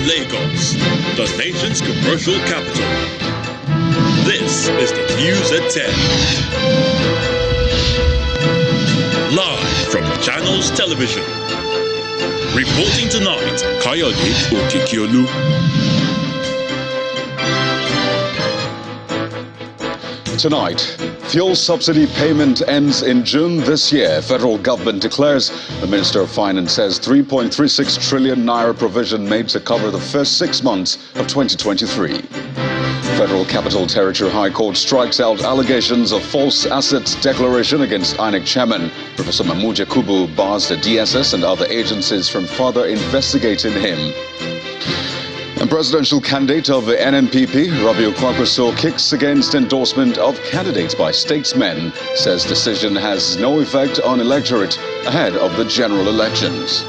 Lagos, the nation's commercial capital. This is the News at 10. Live from Channels Television. Reporting tonight, Kayode Okikiolu. Tonight, fuel subsidy payment ends in June this year. Federal government declares. The Minister of Finance says 3.36 trillion naira provision made to cover the first 6 months of 2023. Federal Capital Territory High Court strikes out allegations of false assets declaration against INEC Chairman. Professor Mahmood Yakubu bars the DSS and other agencies from further investigating him. And presidential candidate of the NNPP, Rabiu Kwankwaso, kicks against endorsement of candidates by statesmen, says decision has no effect on electorate ahead of the general elections.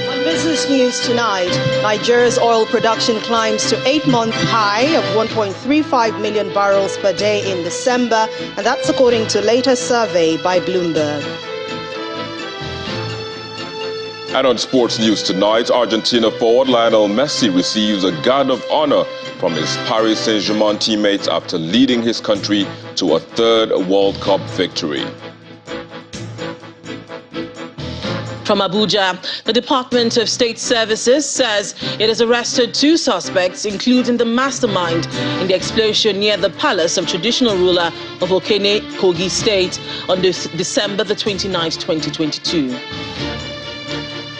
On Business News tonight, Nigeria's oil production climbs to 8-month high of 1.35 million barrels per day in December, and that's according to latest survey by Bloomberg. And on sports news tonight, Argentina forward Lionel Messi receives a guard of honor from his Paris Saint-Germain teammates after leading his country to a third World Cup victory. From Abuja, the Department of State Services says it has arrested 2 suspects, including the mastermind in the explosion near the palace of traditional ruler of Okene, Kogi State on December the 29th, 2022.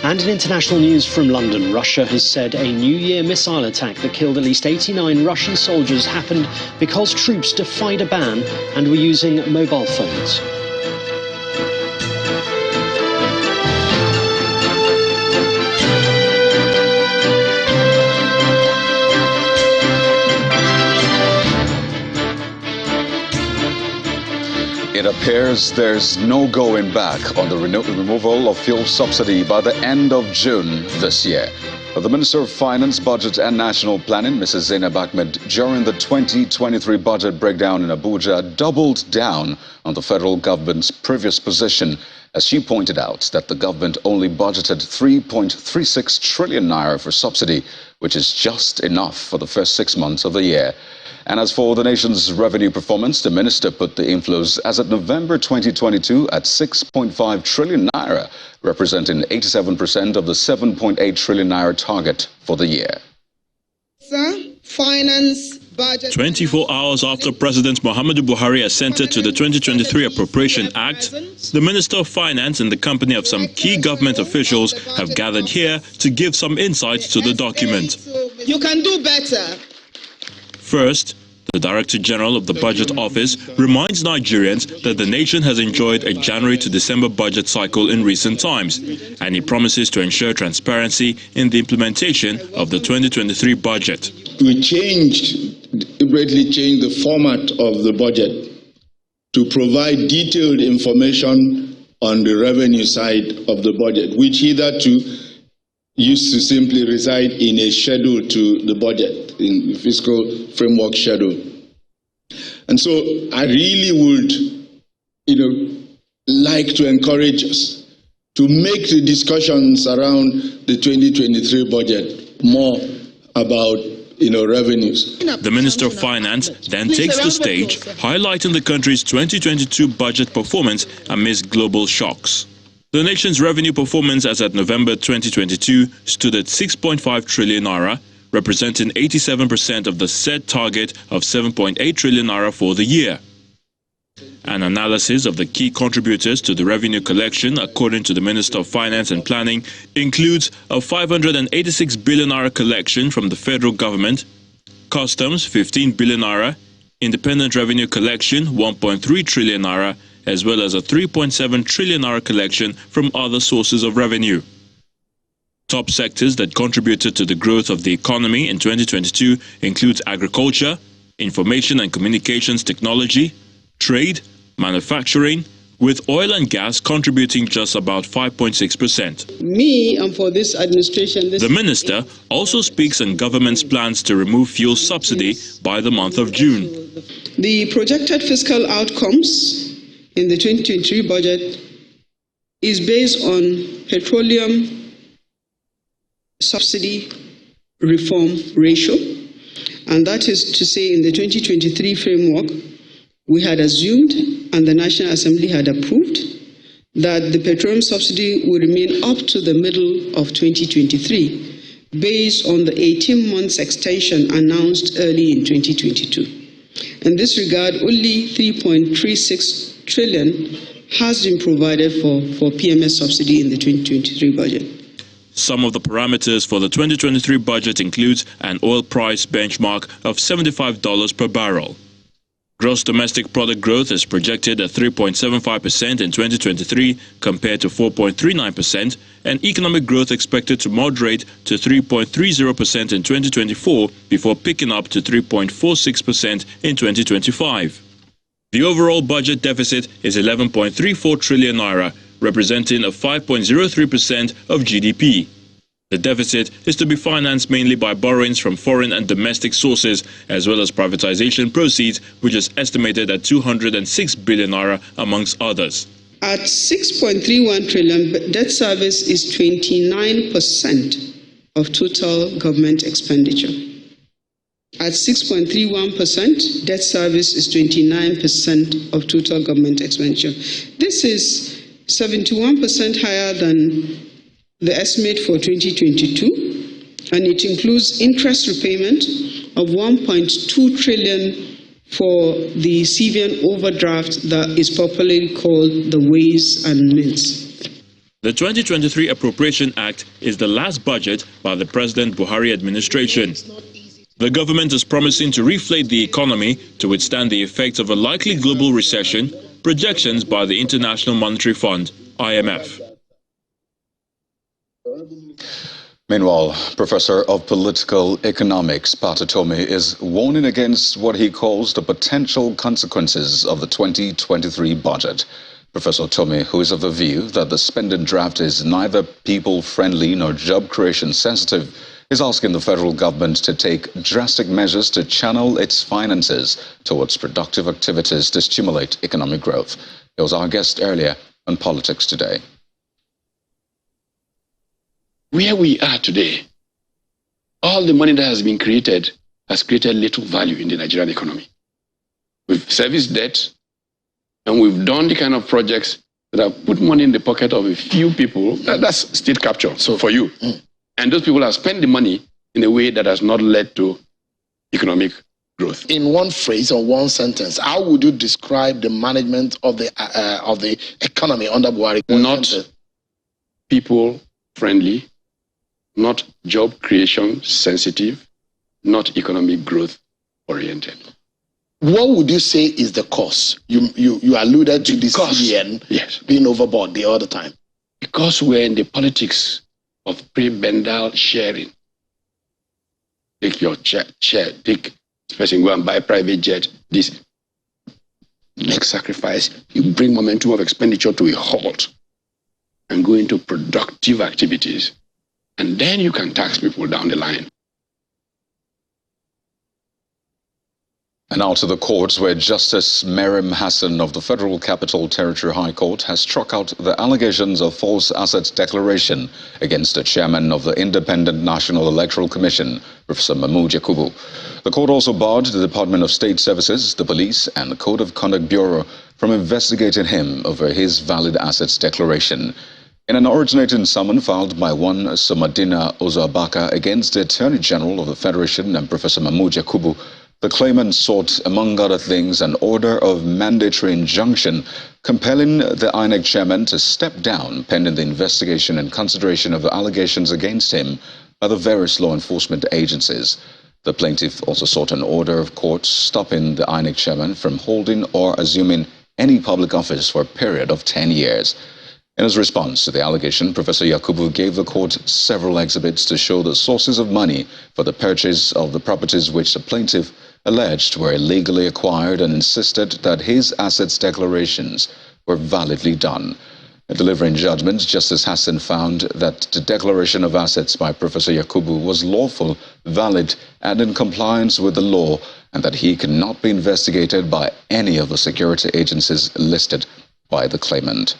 And in international news from London, Russia has said a New Year missile attack that killed at least 89 Russian soldiers happened because troops defied a ban and were using mobile phones. It appears there's no going back on the removal of fuel subsidy by the end of June this year. The Minister of Finance, Budget and National Planning, Mrs. Zainab Ahmed, during the 2023 budget breakdown in Abuja, doubled down on the federal government's previous position, as she pointed out that the government only budgeted 3.36 trillion naira for subsidy, which is just enough for the first 6 months of the year. And as for the nation's revenue performance, the minister put the inflows as of November 2022 at 6.5 trillion naira, representing 87% of the 7.8 trillion naira target for the year. Sir, finance budget. 24 hours after President Muhammadu Buhari assented to the 2023 Appropriation Act, the Minister of Finance and the company of some key government officials have gathered here to give some insights to the document. You can do better. First, the Director General of the Budget Office reminds Nigerians that the nation has enjoyed a January to December budget cycle in recent times, and he promises to ensure transparency in the implementation of the 2023 budget. We deliberately changed the format of the budget to provide detailed information on the revenue side of the budget, which hitherto used to simply reside in a schedule to the budget, in the fiscal framework schedule. And so I really would, like to encourage us to make the discussions around the 2023 budget more about revenues. The Minister of Finance then takes the stage, highlighting the country's 2022 budget performance amidst global shocks. The nation's revenue performance as at November 2022 stood at 6.5 trillion naira, representing 87% of the set target of 7.8 trillion naira for the year. An analysis of the key contributors to the revenue collection, according to the Minister of Finance and Planning, includes a 586 billion naira collection from the federal government, customs 15 billion naira, independent revenue collection 1.3 trillion naira, as well as a 3.7 trillion naira collection from other sources of revenue. Top sectors that contributed to the growth of the economy in 2022 include agriculture, information and communications technology, trade, manufacturing, with oil and gas contributing just about 5.6%. Me and for this administration... The minister also speaks on government's plans to remove fuel subsidy by the month of June. The projected fiscal outcomes in the 2023 budget is based on petroleum subsidy reform ratio, and that is to say in the 2023 framework, we had assumed and the National Assembly had approved that the petroleum subsidy would remain up to the middle of 2023 based on the 18 months extension announced early in 2022. In this regard, only 3.36 trillion has been provided for PMS subsidy in the 2023 budget. Some of the parameters for the 2023 budget includes an oil price benchmark of $75 per barrel. Gross domestic product growth is projected at 3.75% in 2023 compared to 4.39%, and economic growth expected to moderate to 3.30% in 2024 before picking up to 3.46% in 2025. The overall budget deficit is 11.34 trillion naira, representing a 5.03% of GDP. The deficit is to be financed mainly by borrowings from foreign and domestic sources, as well as privatization proceeds, which is estimated at 206 billion naira, amongst others. At 6.31 trillion, debt service is 29% of total government expenditure. At 6.31%, debt service is 29% of total government expenditure. This is 71% higher than the estimate for 2022, and it includes interest repayment of 1.2 trillion for the CVN overdraft that is popularly called the Ways and Means. The 2023 Appropriation Act is the last budget by the President Buhari administration. The government is promising to reflate the economy to withstand the effects of a likely global recession, projections by the International Monetary Fund, IMF. Meanwhile, Professor of Political Economics, Pata Tomi, is warning against what he calls the potential consequences of the 2023 budget. Professor Tomi, who is of the view that the spending draft is neither people-friendly nor job creation sensitive, is asking the federal government to take drastic measures to channel its finances towards productive activities to stimulate economic growth. He was our guest earlier on Politics Today. Where we are today, all the money that has been created has created little value in the Nigerian economy. We've serviced debt, and we've done the kind of projects that have put money in the pocket of a few people. That's state capture, so for you. And those people have spent the money in a way that has not led to economic growth. In one phrase or one sentence, how would you describe the management of the economy under Buhari? Not people-friendly, not job creation sensitive, not economic growth oriented. What would you say is the cause? You alluded to this CBN being overboard the other time. Because we're in the politics of prebendal sharing. Take your share, take this person, go and buy a private jet, this. Make sacrifice, you bring momentum of expenditure to a halt and go into productive activities. And then you can tax people down the line. And now to the courts, where Justice Merim Hassan of the Federal Capital Territory High Court has struck out the allegations of false assets declaration against the chairman of the Independent National Electoral Commission, Professor Mahmood Yakubu. The court also barred the Department of State Services, the police, and the Code of Conduct Bureau from investigating him over his valid assets declaration. In an originating summon filed by one Somadina Ozabaka against the Attorney General of the Federation and Professor Mahmood Yakubu, the claimant sought, among other things, an order of mandatory injunction compelling the INEC chairman to step down pending the investigation and consideration of the allegations against him by the various law enforcement agencies. The plaintiff also sought an order of court stopping the INEC chairman from holding or assuming any public office for a period of 10 years. In his response to the allegation, Professor Yakubu gave the court several exhibits to show the sources of money for the purchase of the properties which the plaintiff alleged were illegally acquired, and insisted that his assets declarations were validly done. In delivering judgment, Justice Hassan found that the declaration of assets by Professor Yakubu was lawful, valid, and in compliance with the law, and that he cannot be investigated by any of the security agencies listed by the claimant.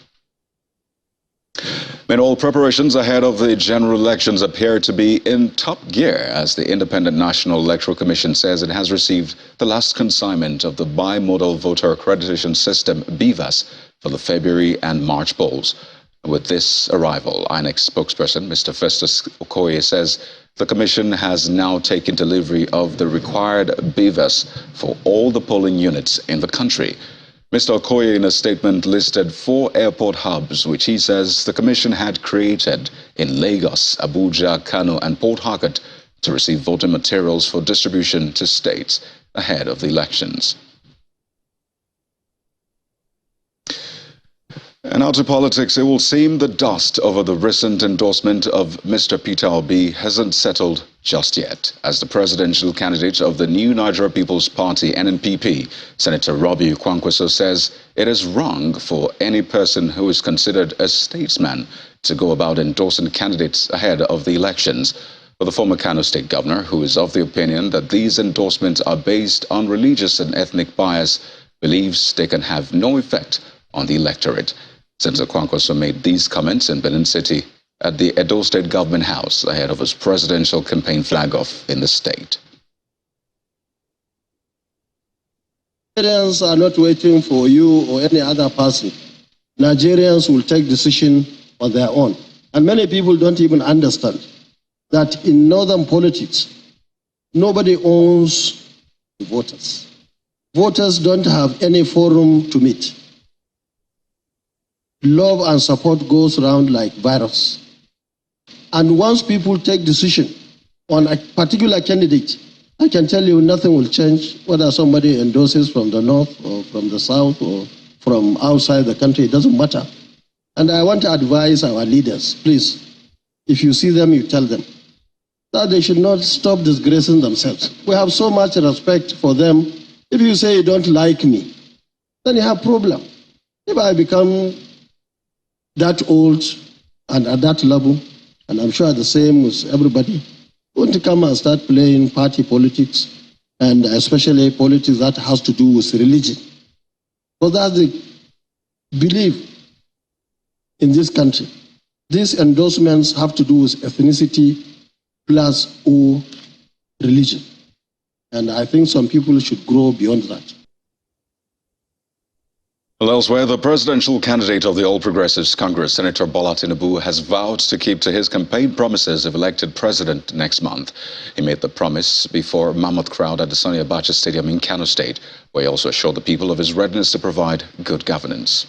Meanwhile, preparations ahead of the general elections appear to be in top gear as the Independent National Electoral Commission says it has received the last consignment of the Bimodal Voter Accreditation System, BVAS, for the February and March polls. With this arrival, INEC spokesperson Mr. Festus Okoye says the Commission has now taken delivery of the required BVAS for all the polling units in the country. Mr. Okoye, in a statement, listed 4 airport hubs, which he says the Commission had created in Lagos, Abuja, Kano, and Port Harcourt to receive voting materials for distribution to states ahead of the elections. And now to politics, it will seem the dust over the recent endorsement of Mr. Peter Obi hasn't settled just yet, as the presidential candidate of the New Nigeria People's Party, NNPP, Senator Robbie Kwankwaso, says it is wrong for any person who is considered a statesman to go about endorsing candidates ahead of the elections. But the former Kano State Governor, who is of the opinion that these endorsements are based on religious and ethnic bias, believes they can have no effect on the electorate. Senator Kwankwaso made these comments in Benin City at the Edo State Government House ahead of his presidential campaign flag-off in the state. Nigerians are not waiting for you or any other person. Nigerians will take decision on their own. And many people don't even understand that in northern politics, nobody owns the voters. Voters don't have any forum to meet. Love and support goes around like virus. And once people take decision on a particular candidate, I can tell you nothing will change whether somebody endorses from the north or from the south or from outside the country. It doesn't matter. And I want to advise our leaders, please, if you see them, you tell them that they should not stop disgracing themselves. We have so much respect for them. If you say you don't like me, then you have a problem. If I become that old and at that level, and I'm sure the same with everybody, want to come and start playing party politics, and especially politics that has to do with religion. So that's the belief in this country. These endorsements have to do with ethnicity plus or religion. And I think some people should grow beyond that. Well, elsewhere, the presidential candidate of the All Progressives Congress, Senator Bola Tinubu, has vowed to keep to his campaign promises if elected president next month. He made the promise before a mammoth crowd at the Sani Abacha Stadium in Kano State, where he also assured the people of his readiness to provide good governance.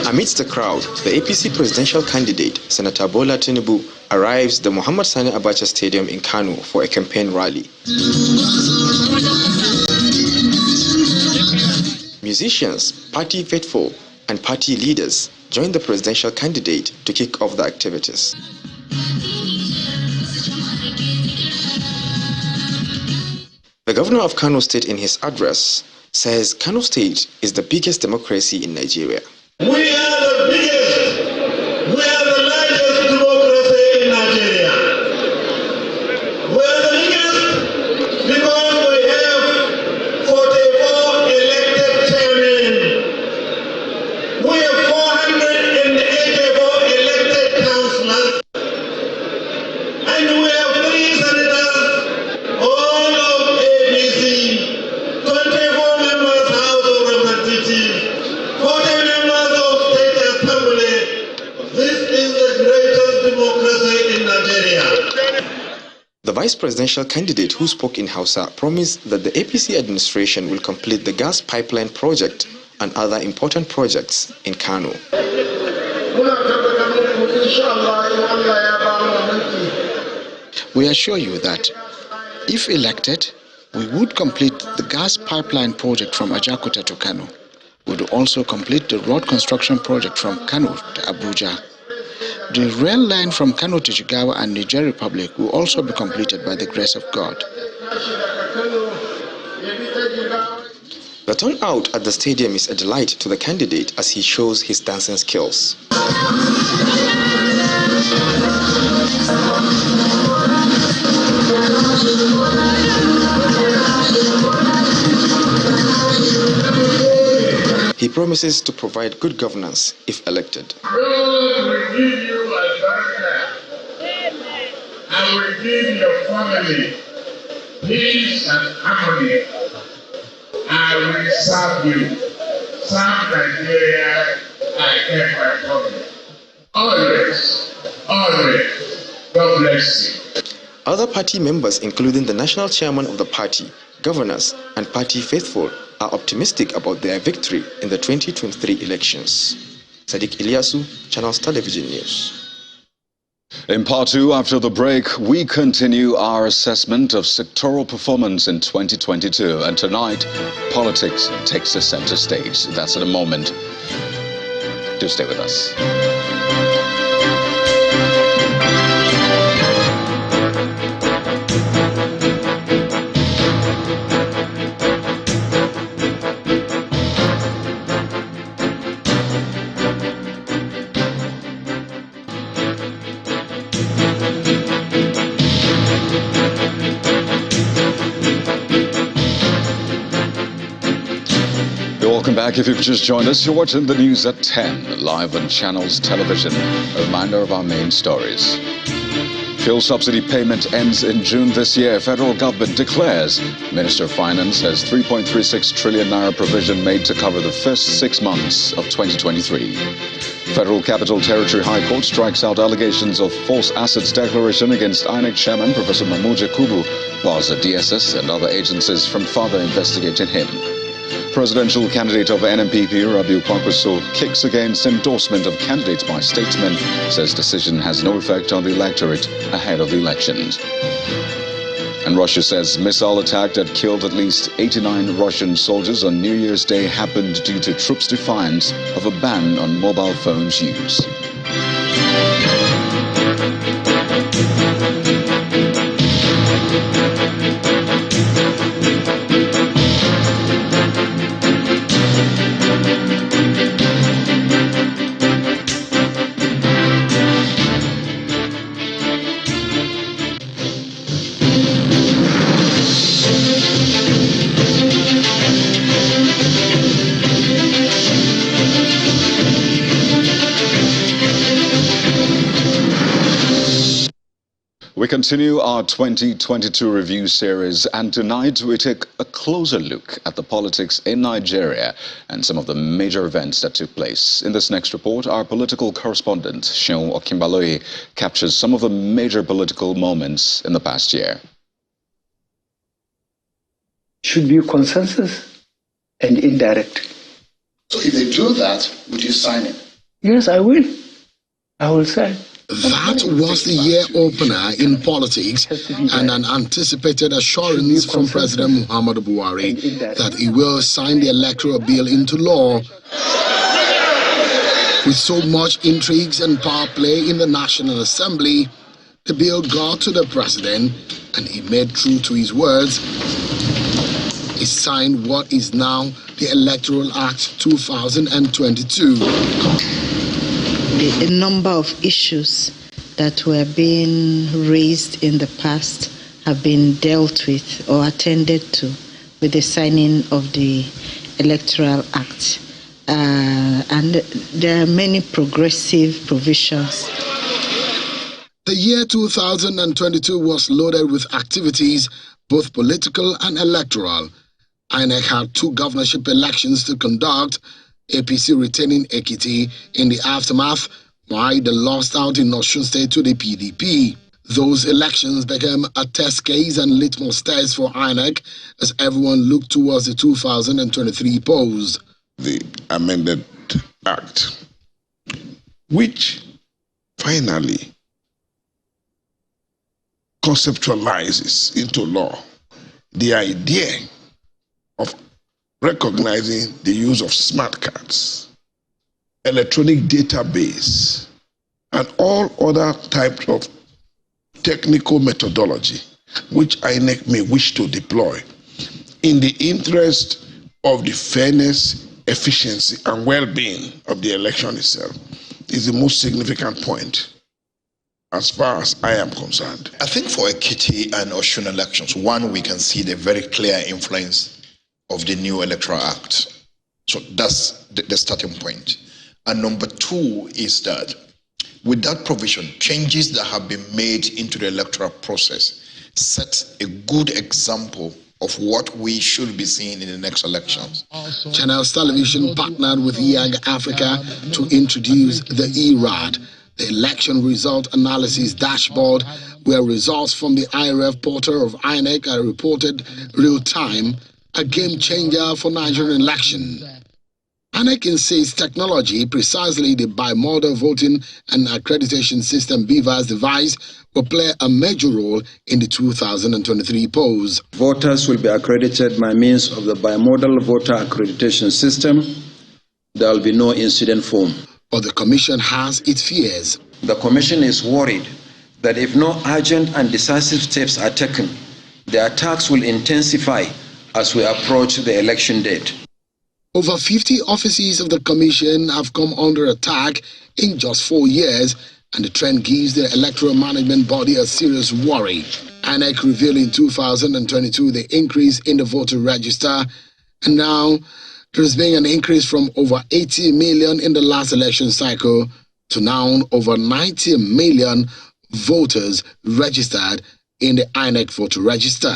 Amidst the crowd, the APC presidential candidate, Senator Bola Tinubu, arrives at the Muhammad Sani Abacha Stadium in Kano for a campaign rally. Musicians, party faithful, and party leaders joined the presidential candidate to kick off the activities. The governor of Kano State, in his address, says Kano State is the biggest democracy in Nigeria. We are the biggest, we are the largest democracy in Nigeria. We are the biggest because we have 44 elected chairmen. We have 484 elected councillors. And we have 3 senators, all of ABC, 24 members House of Representatives, 40 members of State Assembly. This is the greatest democracy in Nigeria. The vice presidential candidate, who spoke in Hausa, promised that the APC administration will complete the gas pipeline project and other important projects in Kano. We assure you that if elected, we would complete the gas pipeline project from Ajakuta to Kano. We would also complete the road construction project from Kano to Abuja. The rail line from Kano to Jigawa and Niger Republic will also be completed by the grace of God. The turnout at the stadium is a delight to the candidate as he shows his dancing skills. He promises to provide good governance if elected. God will give you a baraka. I will give your family peace and harmony. I will serve you. Serve Nigeria and get my family. Always, always. God bless you. Other party members, including the national chairman of the party, governors, and party faithful, are optimistic about their victory in the 2023 elections. Sadiq Ilyasu, Channels Television News. In part two, after the break, we continue our assessment of sectoral performance in 2022. And tonight, politics takes the center stage. That's in a moment. Do stay with us. Welcome back. If you've just joined us, you're watching the news at 10, live on Channels Television. A reminder of our main stories. Fuel subsidy payment ends in June this year. Federal government declares. Minister of Finance has 3.36 trillion naira provision made to cover the first 6 months of 2023. Federal Capital Territory High Court strikes out allegations of false assets declaration against INEC Chairman Professor Mahmood Yakubu, bars the DSS and other agencies from further investigating him. Presidential candidate of NNPP, Rabiu Kwankwaso, kicks against endorsement of candidates by statesmen, says decision has no effect on the electorate ahead of the elections. And Russia says missile attack that killed at least 89 Russian soldiers on New Year's Day happened due to troops' defiance of a ban on mobile phones use. We continue our 2022 review series, and tonight we take a closer look at the politics in Nigeria and some of the major events that took place. In this next report, our political correspondent, Seun Okinbaloye, captures some of the major political moments in the past year. Should be a consensus and indirect. So if they do that, would you sign it? Yes, I will. I will sign. That was the year opener in politics and an anticipated assurance from President Muhammadu Buhari that he will sign the electoral bill into law. With so much intrigues and power play in the National Assembly, the bill got to the president and he made true to his words. He signed what is now the Electoral Act 2022. The number of issues that were being raised in the past have been dealt with or attended to with the signing of the Electoral Act. And there are many progressive provisions. The year 2022 was loaded with activities, both political and electoral. INEC had 2 governorship elections to conduct, APC retaining Ekiti in the aftermath, while they lost out in Osun State to the PDP. Those elections became a test case and litmus test for INEC as everyone looked towards the 2023 polls. The amended act, which finally conceptualizes into law the idea of recognizing the use of smart cards, electronic database, and all other types of technical methodology which INEC may wish to deploy in the interest of the fairness, efficiency, and well-being of the election itself is the most significant point as far as I am concerned. I think for Ekiti and Osun elections, one, we can see the very clear influence of the new Electoral Act So that's the starting point. And number two is that with that provision, changes that have been made into the electoral process set a good example of what we should be seeing in the next elections. Channels Television partnered with YAG Africa to introduce the ERAD, the Election Result Analysis Dashboard, where results from the IRF portal of INEC are reported real-time, a game changer for Nigerian election. INEC insists technology, precisely the bimodal voting and accreditation system BVAS device, will play a major role in the 2023 polls. Voters will be accredited by means of the bimodal voter accreditation system. There will be no incident form. But the Commission has its fears. The Commission is worried that if no urgent and decisive steps are taken, the attacks will intensify as we approach the election date. Over 50 offices of the Commission have come under attack in just 4 years, and the trend gives the Electoral Management Body a serious worry. INEC revealed in 2022 the increase in the voter register, and now there's been an increase from over 80 million in the last election cycle to now over 90 million voters registered in the INEC voter register.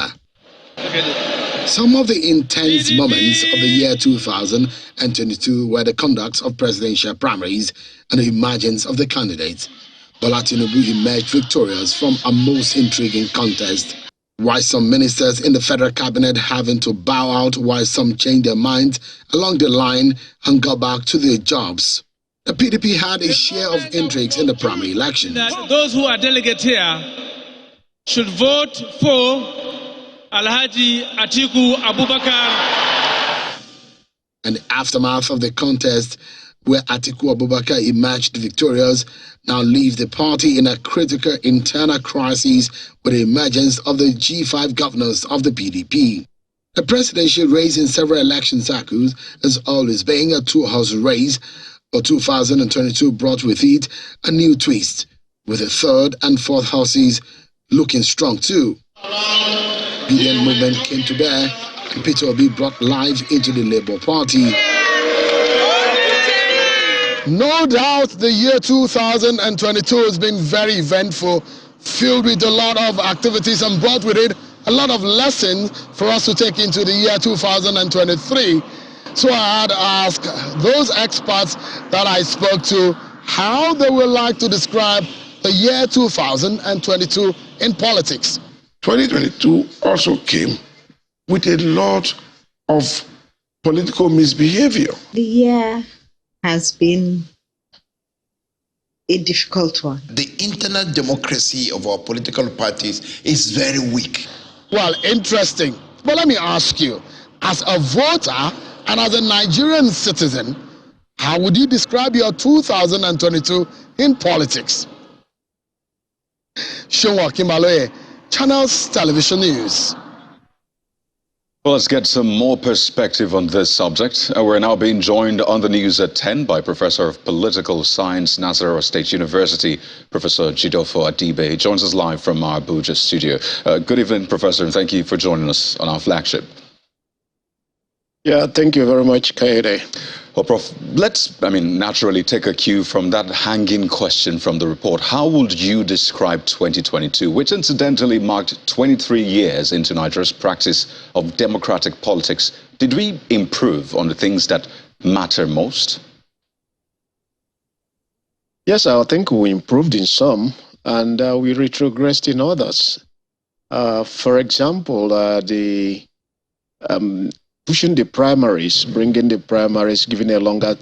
Some of the intense moments of the year 2022 were the conduct of presidential primaries and the emergence of the candidates. Bola Tinubu emerged victorious from a most intriguing contest, while some ministers in the federal cabinet having to bow out while some changed their minds along the line and got back to their jobs. The PDP had a share of intrigues in the primary election. Those who are delegates here should vote for Alhaji Atiku Abubakar. And the aftermath of the contest, where Atiku Abubakar emerged victorious, now leaves the party in a critical internal crisis with the emergence of the G5 governors of the PDP. The presidential race in several election cycles has always been a two-horse race, but 2022 brought with it a new twist, with the third and fourth horses looking strong too. BN movement came to bear, and Peter Obi brought life into the Labour Party. No doubt the year 2022 has been very eventful, filled with a lot of activities and brought with it a lot of lessons for us to take into the year 2023. So I had asked those experts that I spoke to how they would like to describe the year 2022 in politics. 2022 also came with a lot of political misbehavior. The year has been a difficult one. The internal democracy of our political parties is very weak. Well, interesting. But let me ask you, as a voter and as a Nigerian citizen, how would you describe your 2022 in politics? Shonwa Kimbaloye, Channels Television News. Well, let's get some more perspective on this subject. We're now being joined on the news at 10 by Professor of Political Science, Nasarawa State University, Professor Jidofo Adibe. He joins us live from our Abuja studio. Good evening, Professor, and thank you for joining us on our flagship. Yeah, thank you very much, Kaede. Well, Prof, let's, naturally take a cue from that hanging question from the report. How would you describe 2022, which incidentally marked 23 years into Nigeria's practice of democratic politics? Did we improve on the things that matter most? Yes, I think we improved in some, and we retrogressed in others. For example, pushing the primaries, bringing the primaries, giving a longer,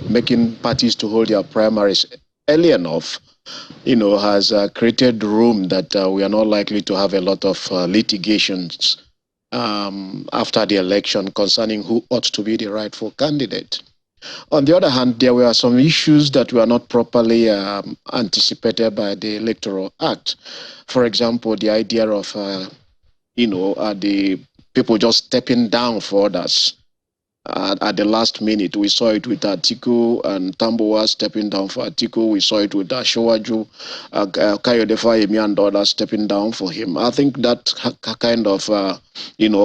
making parties to hold their primaries early enough, has created room that we are not likely to have a lot of litigations after the election concerning who ought to be the rightful candidate. On the other hand, there were some issues that were not properly anticipated by the Electoral Act. For example, the idea of, the people just stepping down for others. at the last minute. We saw it with Atiku and Tambuwa stepping down for Atiku. We saw it with Ashowaju, Kayode Fayemi and others stepping down for him. I think that kind of,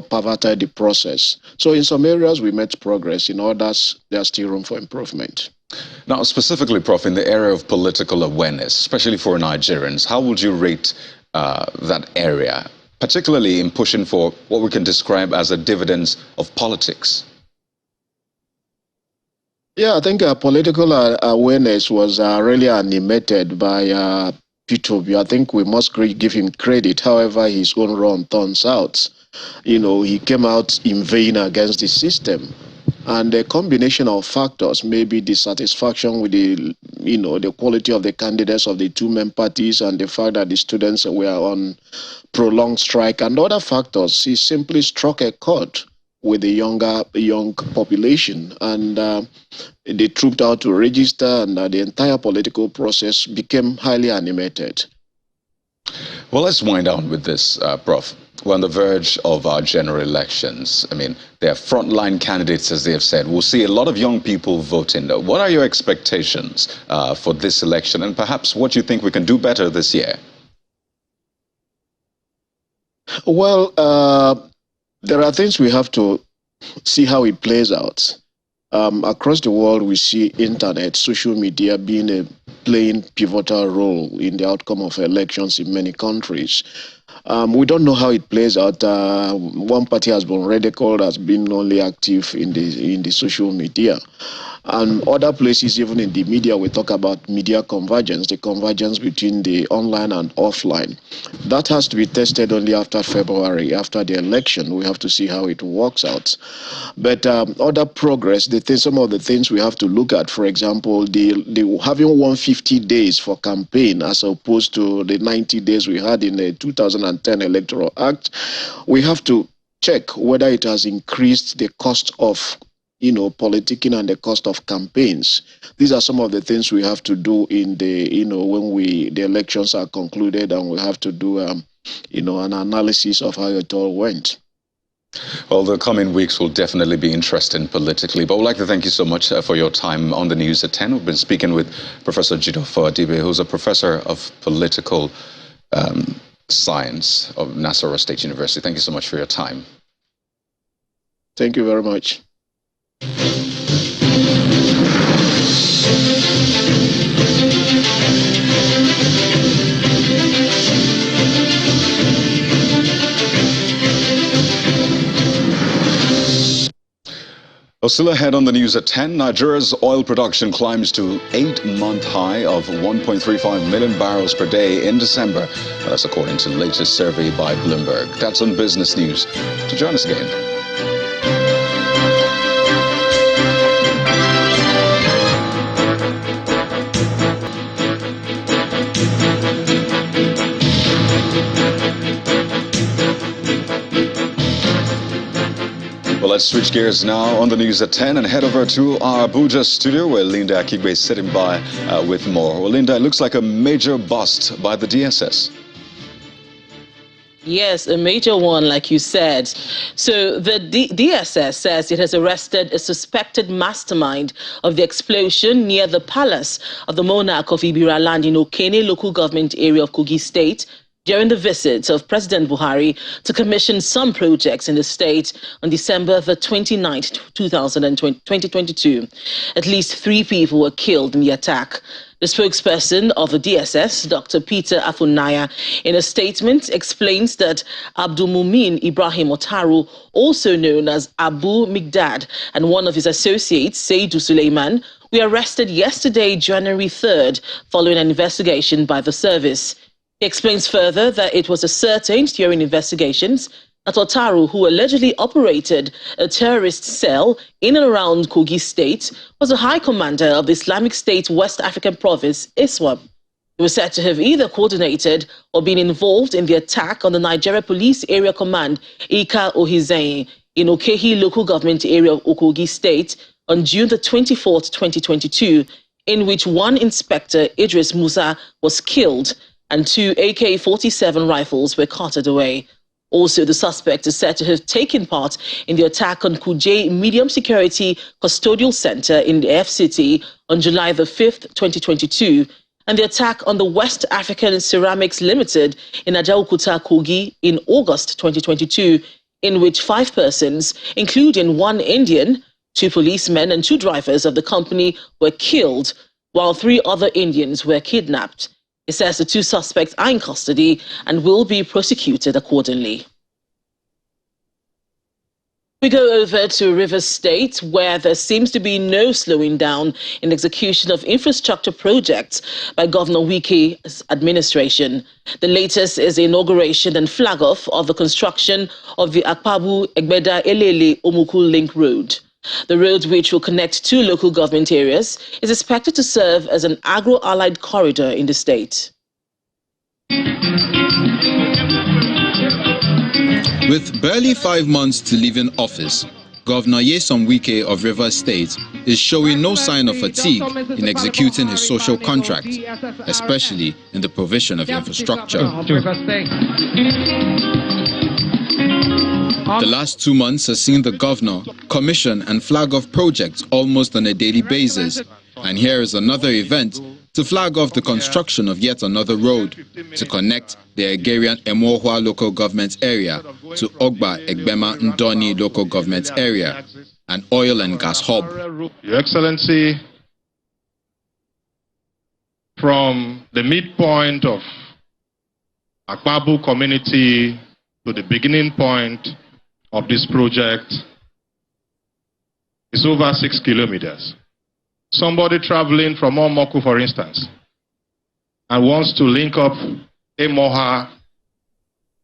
perverted the process. So in some areas we made progress. In others, there's still room for improvement. Now, specifically, Prof, in the area of political awareness, especially for Nigerians, how would you rate that area, particularly in pushing for what we can describe as a dividends of politics? Yeah, I think political awareness was really animated by P2B. I think we must give him credit. However, his own run turns out, he came out in vain against the system. And a combination of factors, maybe dissatisfaction with the quality of the candidates of the two main parties and the fact that the students were on prolonged strike and other factors, he simply struck a chord with the young population, and they trooped out to register, and the entire political process became highly animated. Well, let's wind down with this, Prof. We're on the verge of our general elections. I mean, they're frontline candidates, as they have said. We'll see a lot of young people voting. What are your expectations for this election, and perhaps what you think we can do better this year? Well, there are things we have to see how it plays out. Across the world, we see internet, social media playing pivotal role in the outcome of elections in many countries. We don't know how it plays out. One party has been ridiculed as being only active in the social media. And other places, even in the media, we talk about media convergence, the convergence between the online and offline. That has to be tested only after February, after the election. We have to see how it works out. But other progress, some of the things we have to look at, for example, having 150 days for campaign as opposed to the 90 days we had in the 2010 Electoral Act, we have to check whether it has increased the cost of politicking and the cost of campaigns. These are some of the things we have to do in when the elections are concluded, and we have to do, an analysis of how it all went. Well, the coming weeks will definitely be interesting politically, but I would like to thank you so much for your time on the News at 10. We've been speaking with Professor Jideofor Adibe, who's a professor of political science of Nasarawa State University. Thank you so much for your time. Thank you very much. Still ahead on the News at 10, Nigeria's oil production climbs to 8-month high of 1.35 million barrels per day in December. That's according to the latest survey by Bloomberg. That's on Business News. To join us again. Well, let's switch gears now on the News at 10 and head over to our Abuja studio where Linda Akigbe is sitting by with more. Well, Linda, it looks like a major bust by the DSS. Yes, a major one, like you said. So the DSS says it has arrested a suspected mastermind of the explosion near the palace of the monarch of Ibira land in Okene local government area of Kogi State during the visit of President Buhari to commission some projects in the state on December the 29th, 2022. At least 3 people were killed in the attack. The spokesperson of the DSS, Dr. Peter Afunaya, in a statement explains that Abdulmumin Ibrahim Otaru, also known as Abu Migdad, and one of his associates, Seydu Suleiman, were arrested yesterday, January 3rd, following an investigation by the service. He explains further that it was ascertained during investigations that Otaru, who allegedly operated a terrorist cell in and around Kogi State, was a high commander of the Islamic State West African province, ISWAP. He was said to have either coordinated or been involved in the attack on the Nigeria Police Area Command, Ika Ohizein, in Okehi local government area of Okogi State on June the 24th, 2022, in which one inspector, Idris Musa, was killed and 2 AK-47 rifles were carted away. Also, the suspect is said to have taken part in the attack on Kuje Medium Security Custodial Center in the FCT on July the 5th, 2022, and the attack on the West African Ceramics Limited in Ajaokuta, Kogi in August 2022, in which 5 persons, including 1 Indian, 2 policemen and 2 drivers of the company were killed, while 3 other Indians were kidnapped. It says the 2 suspects are in custody and will be prosecuted accordingly. We go over to Rivers State, where there seems to be no slowing down in execution of infrastructure projects by Governor Wike's administration. The latest is the inauguration and flag-off of the construction of the Akpabu-Egbeda-Elele-Omuku Link Road. The road, which will connect 2 local government areas, is expected to serve as an agro-allied corridor in the state. With barely 5 months to leave in office, Governor Nyesom Wike of Rivers State is showing no sign of fatigue in executing his social contract, especially in the provision of infrastructure. The last 2 months has seen the governor commission and flag off projects almost on a daily basis, and here is another event to flag off the construction of yet another road to connect the Egerian Emohua local government area to Ogba Egbema Ndoni local government area, an oil and gas hub. Your Excellency, from the midpoint of Akpabu community to the beginning point of this project is over 6 kilometers. Somebody traveling from Omoku, for instance, and wants to link up Emoha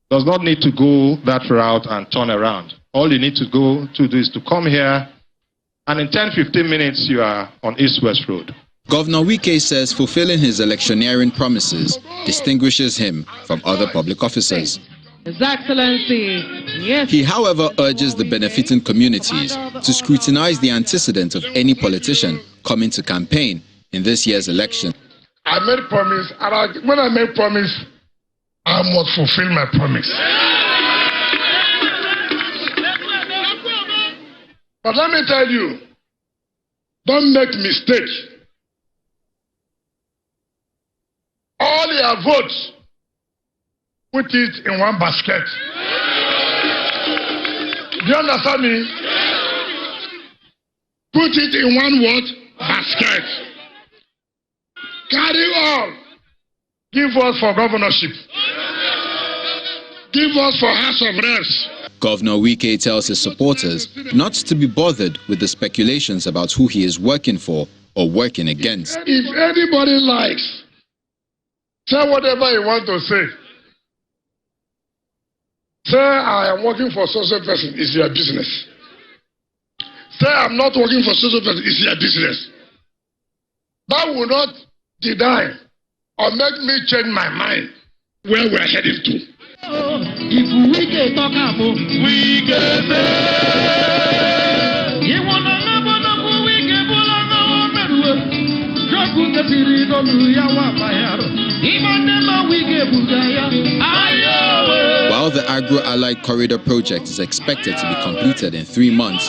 does not need to go that route and turn around. All you need to do is to come here, and in 10-15 minutes you are on East-West Road. Governor Wike says fulfilling his electioneering promises distinguishes him from other public officers. His Excellency, yes. He, however, urges the benefiting communities to scrutinize the antecedent of any politician coming to campaign in this year's election. I made promise, and when I make promise, I must fulfill my promise. But let me tell you, don't make mistake. All your votes, put it in one basket. Do you understand me? Put it in one what? Basket. Carry on. Give us for governorship. Give us for House of Reps. Governor Wike tells his supporters not to be bothered with the speculations about who he is working for or working against. If anybody likes, say whatever you want to say. Say I am working for social person, it's your business. Say I'm not working for social person, it's your business. That will not deny or make me change my mind where we're heading to. If we can talk about we can say you wanna know we can While the Agro-Allied Corridor project is expected to be completed in 3 months,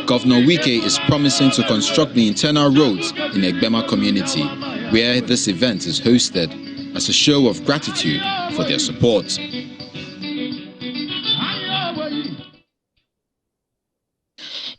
Governor Wike is promising to construct the internal roads in Egbema community, where this event is hosted as a show of gratitude for their support.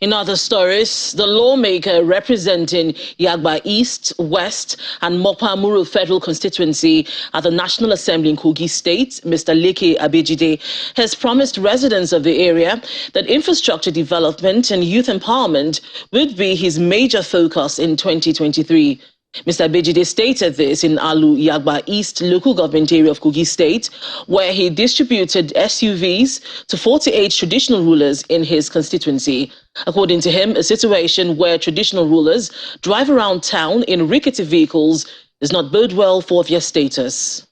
In other stories, the lawmaker representing Yagba East, West and Mopamuru Federal Constituency at the National Assembly in Kogi State, Mr. Leke Abejide, has promised residents of the area that infrastructure development and youth empowerment would be his major focus in 2023. Mr. Abejide stated this in Alu Yagba East local government area of Kogi State, where he distributed SUVs to 48 traditional rulers in his constituency. According to him, a situation where traditional rulers drive around town in rickety vehicles does not bode well for their status.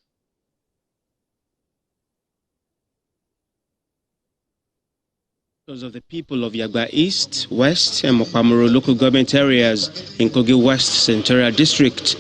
Of the people of Yagba East, West and Mopamuru local government areas in Kogi West Senatorial District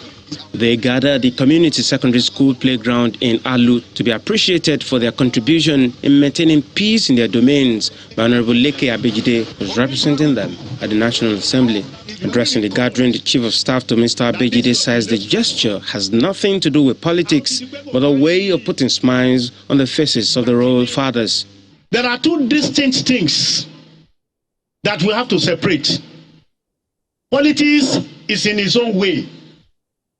They gather at the community secondary school playground in Alu to be appreciated for their contribution in maintaining peace in their domains. Honorable Leke Abejide was representing them at the National Assembly. Addressing the gathering, the Chief of Staff to Mr. Abejide says the gesture has nothing to do with politics, but a way of putting smiles on the faces of the royal fathers. There are two distinct things that we have to separate. Politics is in its own way,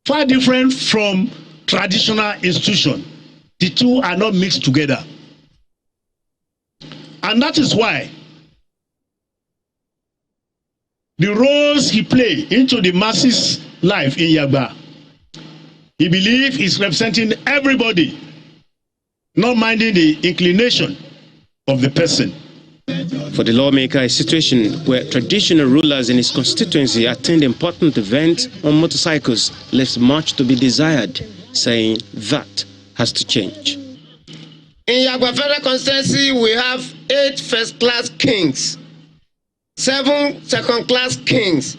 far different from traditional institution. The two are not mixed together. And that is why the roles he played into the masses' life in Yagba, he believes is representing everybody, not minding the inclination of the person. For the lawmaker, a situation where traditional rulers in his constituency attend important events on motorcycles leaves much to be desired, saying that has to change. In Yagba Federal Constituency, we have 8 first-class kings, 7 second-class kings,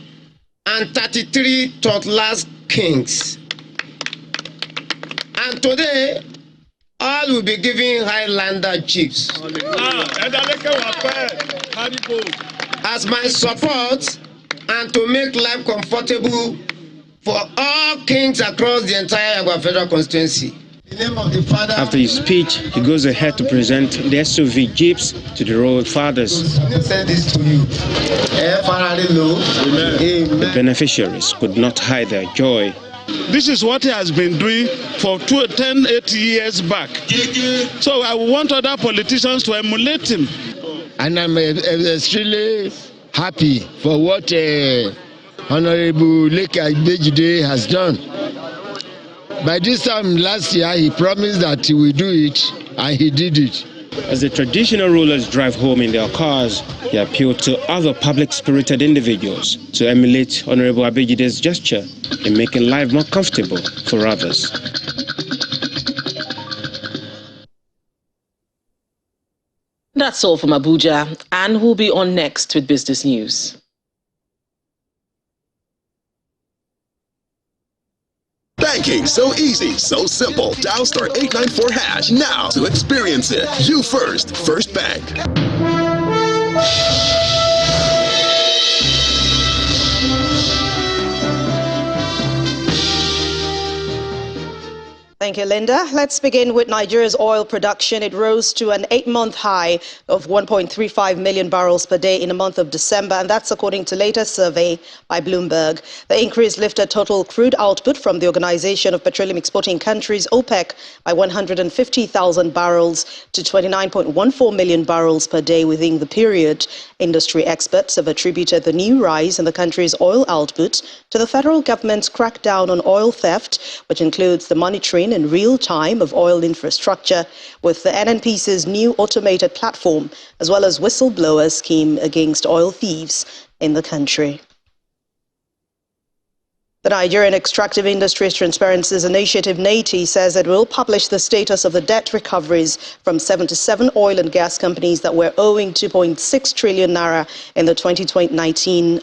and 33 third-class kings. And today, all will be giving Highlander chiefs as my support and to make life comfortable for all kings across the entire Yagba Federal Constituency. In the name of the Father. After his speech, he goes ahead to present the SUV jeeps to the royal fathers. Send this to you. Amen. The beneficiaries could not hide their joy. This is what he has been doing for 8 years back. So I want other politicians to emulate him. And I'm extremely happy for what Honorable Leke Abejide has done. By this time last year, he promised that he will do it, and he did it. As the traditional rulers drive home in their cars, he appealed to other public-spirited individuals to emulate Honorable Abejide's gesture in making life more comfortable for others. That's all from Abuja, and we'll be on next with business news. Banking so easy, so simple. Dial *894# now to experience it. You first, First Bank. Thank you, Linda. Let's begin with Nigeria's oil production. It rose to an 8-month high of 1.35 million barrels per day in the month of December, and that's according to latest survey by Bloomberg. The increase lifted total crude output from the Organization of Petroleum Exporting Countries, OPEC, by 150,000 barrels to 29.14 million barrels per day within the period. Industry experts have attributed the new rise in the country's oil output to the federal government's crackdown on oil theft, which includes the monitoring in real time of oil infrastructure with the NNPC's new automated platform, as well as whistleblower scheme against oil thieves in the country. The Nigerian Extractive Industries Transparency Initiative, NATI, says it will publish the status of the debt recoveries from 77 oil and gas companies that were owing 2.6 trillion naira in the 2019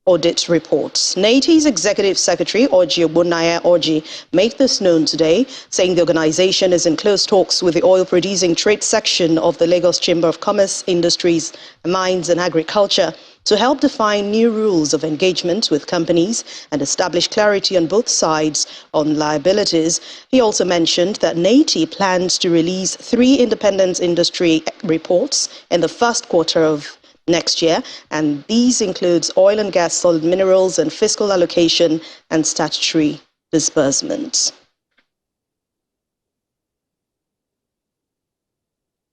audit reports. NATI's Executive Secretary, Orji Ogbonnaya Orji, made this known today, saying the organization is in close talks with the oil-producing trade section of the Lagos Chamber of Commerce, Industries, Mines and Agriculture to help define new rules of engagement with companies and establish clarity on both sides on liabilities. He also mentioned that NATI plans to release 3 independent industry reports in the first quarter of next year, and these includes oil and gas, solid minerals, and fiscal allocation and statutory disbursements.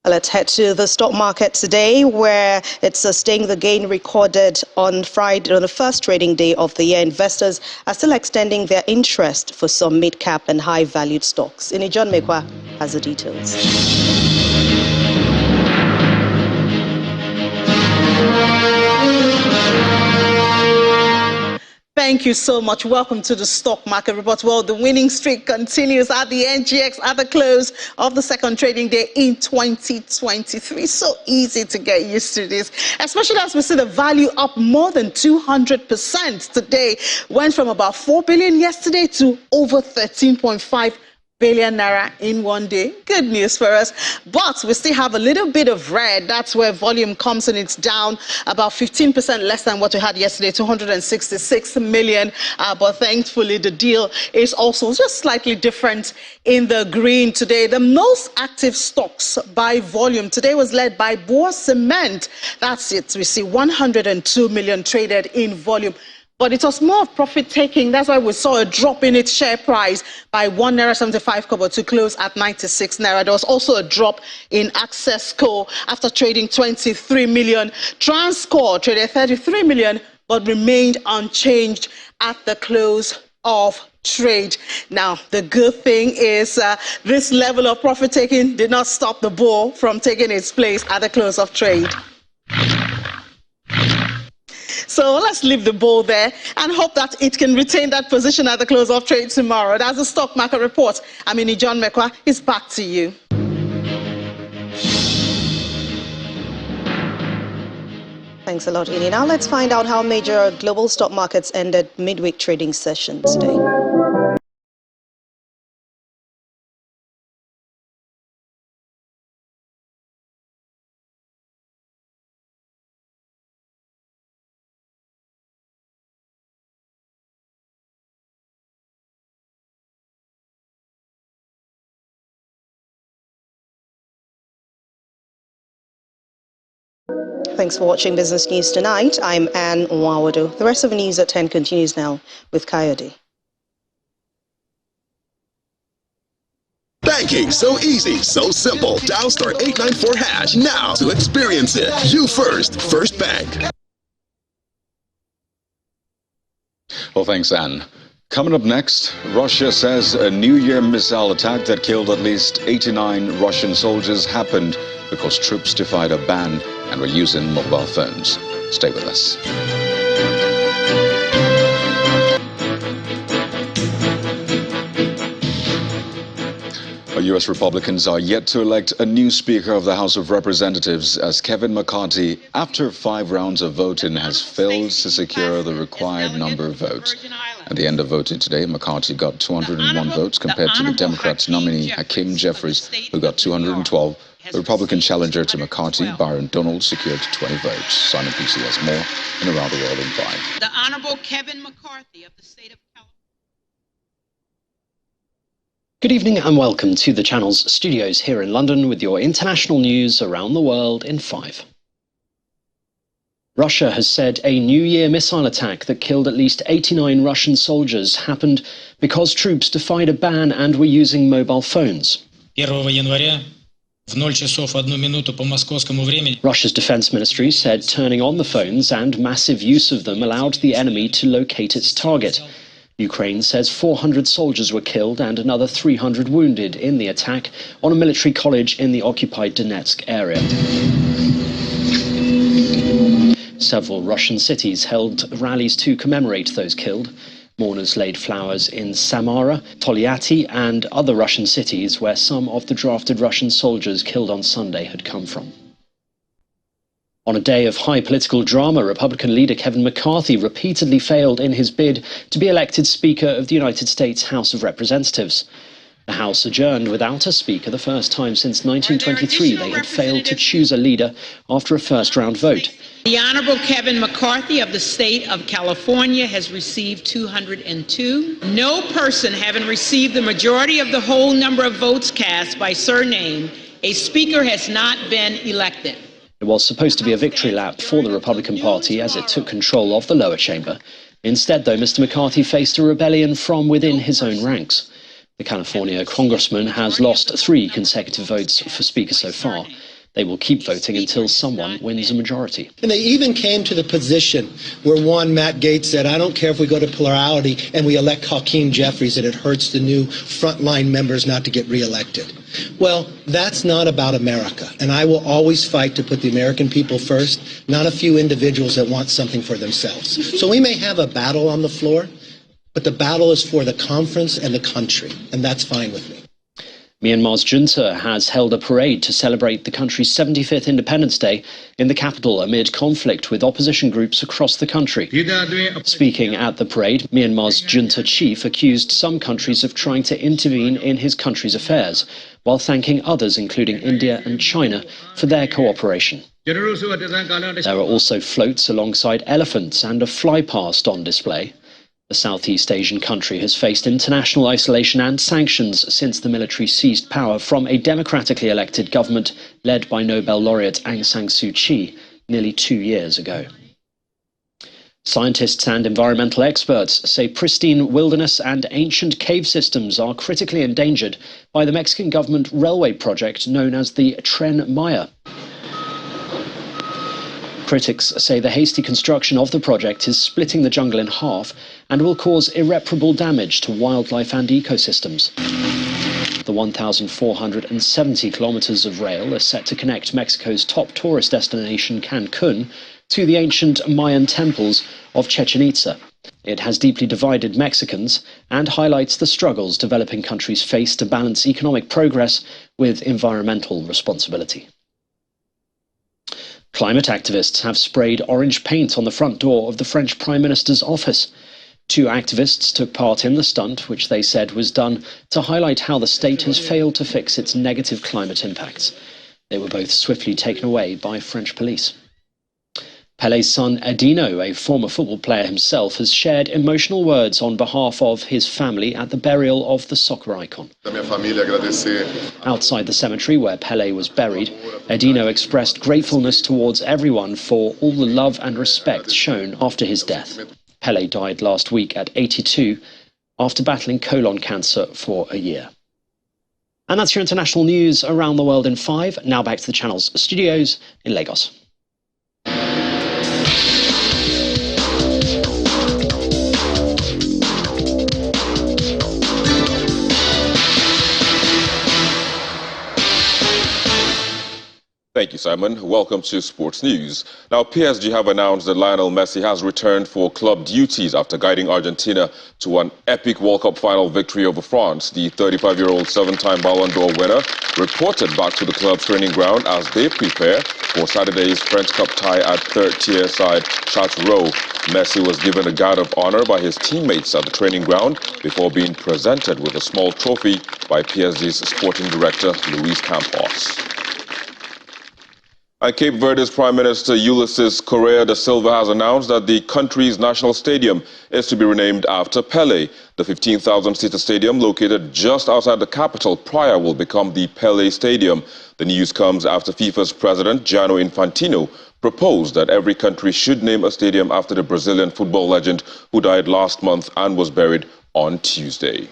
Let's head to the stock market today, where it's sustaining the gain recorded on Friday, on the first trading day of the year. Investors are still extending their interest for some mid-cap and high-valued stocks. John Mekwa has the details. Thank you so much. Welcome to the Stock Market Report. Well, the winning streak continues at the NGX at the close of the second trading day in 2023. So easy to get used to this, especially as we see the value up more than 200% today. Went from about 4 billion yesterday to over 13.5 billion naira in one day. Good news for us. But we still have a little bit of red. That's where volume comes in. It's down about 15% less than what we had yesterday, 266 million. But thankfully, the deal is also just slightly different in the green today. The most active stocks by volume today was led by Boer Cement. That's it. We see 102 million traded in volume. But it was more of profit-taking. That's why we saw a drop in its share price by 1.75 naira to close at 96 naira. There was also a drop in Access Co after trading 23 million. Transcore traded 33 million, but remained unchanged at the close of trade. Now, the good thing is this level of profit-taking did not stop the bull from taking its place at the close of trade. So let's leave the bull there and hope that it can retain that position at the close of trade tomorrow. That's the Stock Market Report. Amini John Mekwa is back to you. Thanks a lot, Ini. Now let's find out how major global stock markets ended midweek trading session today. Thanks for watching Business News Tonight. I'm Anne Nwawado. The rest of the news at 10 continues now with Coyote. Banking so easy, so simple. Dial *894# now to experience it. You first, First Bank. Well, thanks, Anne. Coming up next, Russia says a New Year missile attack that killed at least 89 Russian soldiers happened because troops defied a ban and were using mobile phones. Stay with us. U.S. Republicans are yet to elect a new Speaker of the House of Representatives as Kevin McCarthy, after 5 rounds of voting, has failed to secure the required number of votes. At the end of voting today, McCarthy got 201 votes compared to the Democrats' nominee Hakeem Jeffries, who got 212. The Republican challenger to McCarthy, Byron Donald, secured 20 votes. Simon PC has more and Around the World in 5. The Honorable Kevin McCarthy of the state of California. Good evening and welcome to the channel's studios here in London with your international news around the world in 5. Russia has said a New Year missile attack that killed at least 89 Russian soldiers happened because troops defied a ban and were using mobile phones. 1 января в 0 часов 1 минуту по московскому времени. Russia's defense ministry said turning on the phones and massive use of them allowed the enemy to locate its target. Ukraine says 400 soldiers were killed and another 300 wounded in the attack on a military college in the occupied Donetsk area. Several Russian cities held rallies to commemorate those killed. Mourners laid flowers in Samara, Toliati, and other Russian cities where some of the drafted Russian soldiers killed on Sunday had come from. On a day of high political drama, Republican leader Kevin McCarthy repeatedly failed in his bid to be elected Speaker of the United States House of Representatives. The House adjourned without a Speaker the first time since 1923 they had failed to choose a leader after a first-round vote. The Honorable Kevin McCarthy of the state of California has received 202. No person having received the majority of the whole number of votes cast by surname, a Speaker has not been elected. It was supposed to be a victory lap for the Republican Party as it took control of the lower chamber. Instead, though, Mr. McCarthy faced a rebellion from within his own ranks. The California congressman has lost 3 consecutive votes for Speaker so far. They will keep voting until someone wins a majority. And they even came to the position where one, Matt Gaetz, said, I don't care if we go to plurality and we elect Hakeem Jeffries, that it hurts the new frontline members not to get reelected. Well, that's not about America. And I will always fight to put the American people first, not a few individuals that want something for themselves. So we may have a battle on the floor, but the battle is for the conference and the country, and that's fine with me. Myanmar's junta has held a parade to celebrate the country's 75th Independence Day in the capital amid conflict with opposition groups across the country. Speaking at the parade, Myanmar's junta chief accused some countries of trying to intervene in his country's affairs, while thanking others, including India and China, for their cooperation. There are also floats alongside elephants and a flypast on display. The Southeast Asian country has faced international isolation and sanctions since the military seized power from a democratically elected government led by Nobel laureate Aung San Suu Kyi nearly 2 years ago. Scientists and environmental experts say pristine wilderness and ancient cave systems are critically endangered by the Mexican government railway project known as the Tren Maya. Critics say the hasty construction of the project is splitting the jungle in half and will cause irreparable damage to wildlife and ecosystems. The 1,470 kilometers of rail are set to connect Mexico's top tourist destination, Cancun, to the ancient Mayan temples of Chichen Itza. It has deeply divided Mexicans and highlights the struggles developing countries face to balance economic progress with environmental responsibility. Climate activists have sprayed orange paint on the front door of the French Prime Minister's office. 2 activists took part in the stunt, which they said was done to highlight how the state has failed to fix its negative climate impacts. They were both swiftly taken away by French police. Pele's son Edino, a former football player himself, has shared emotional words on behalf of his family at the burial of the soccer icon. Outside the cemetery where Pele was buried, Edino expressed gratefulness towards everyone for all the love and respect shown after his death. Pele died last week at 82 after battling colon cancer for a year. And that's your international news around the world in 5. Now back to the channel's studios in Lagos. Thank you, Simon. Welcome to Sports News. Now, PSG have announced that Lionel Messi has returned for club duties after guiding Argentina to an epic World Cup final victory over France. The 35-year-old 7-time Ballon d'Or winner reported back to the club's training ground as they prepare for Saturday's French Cup tie at third-tier side Châteauroux. Messi was given a guard of honor by his teammates at the training ground before being presented with a small trophy by PSG's sporting director, Luis Campos. And Cape Verde's Prime Minister Ulysses Correa da Silva has announced that the country's national stadium is to be renamed after Pele. The 15,000-seater stadium, located just outside the capital, Praia, will become the Pele Stadium. The news comes after FIFA's president, Gianni Infantino, proposed that every country should name a stadium after the Brazilian football legend who died last month and was buried on Tuesday.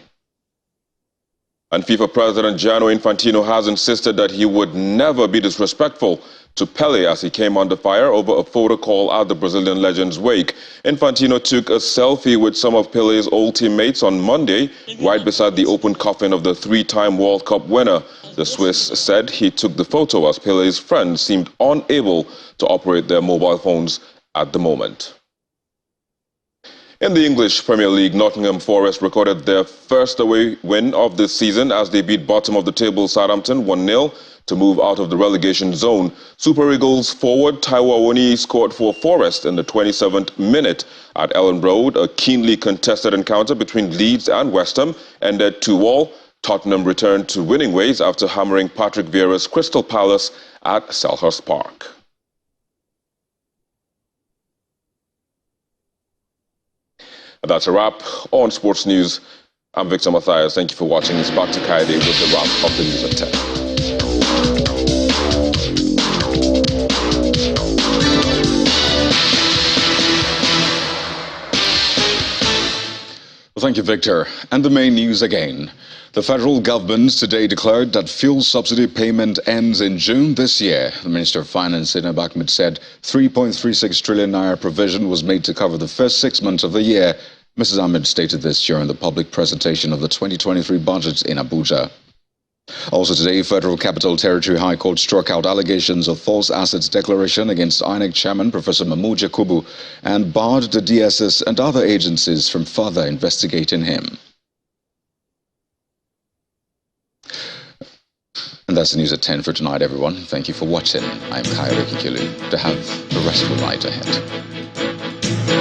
And FIFA President Gianni Infantino has insisted that he would never be disrespectful to Pele as he came under fire over a photo call at the Brazilian legend's wake. Infantino took a selfie with some of Pele's old teammates on Monday, right beside the open coffin of the 3-time World Cup winner. The Swiss said he took the photo as Pele's friends seemed unable to operate their mobile phones at the moment. In the English Premier League, Nottingham Forest recorded their first away win of the season as they beat bottom-of-the-table Southampton 1-0 to move out of the relegation zone. Super Eagles forward Taiwo Awoniyi scored for Forest in the 27th minute at Ellen Road. A keenly contested encounter between Leeds and West Ham ended 2-2. Tottenham returned to winning ways after hammering Patrick Vieira's Crystal Palace at Selhurst Park. And that's a wrap on Sports News. I'm Victor Matthias. Thank you for watching. It's back to Kaide with the wrap of the news at 10. Well, thank you, Victor. And the main news again. The federal government today declared that fuel subsidy payment ends in June this year. The Minister of Finance, Zainab Ahmed, said 3.36 trillion naira provision was made to cover the first 6 months of the year. Mrs. Ahmed stated this during the public presentation of the 2023 budget in Abuja. Also today, Federal Capital Territory High Court struck out allegations of false assets declaration against INEC Chairman Professor Mahmood Yakubu and barred the DSS and other agencies from further investigating him. And that's the news at 10 for tonight, everyone. Thank you for watching. I'm Kairi Kikulu. To have a restful night ahead.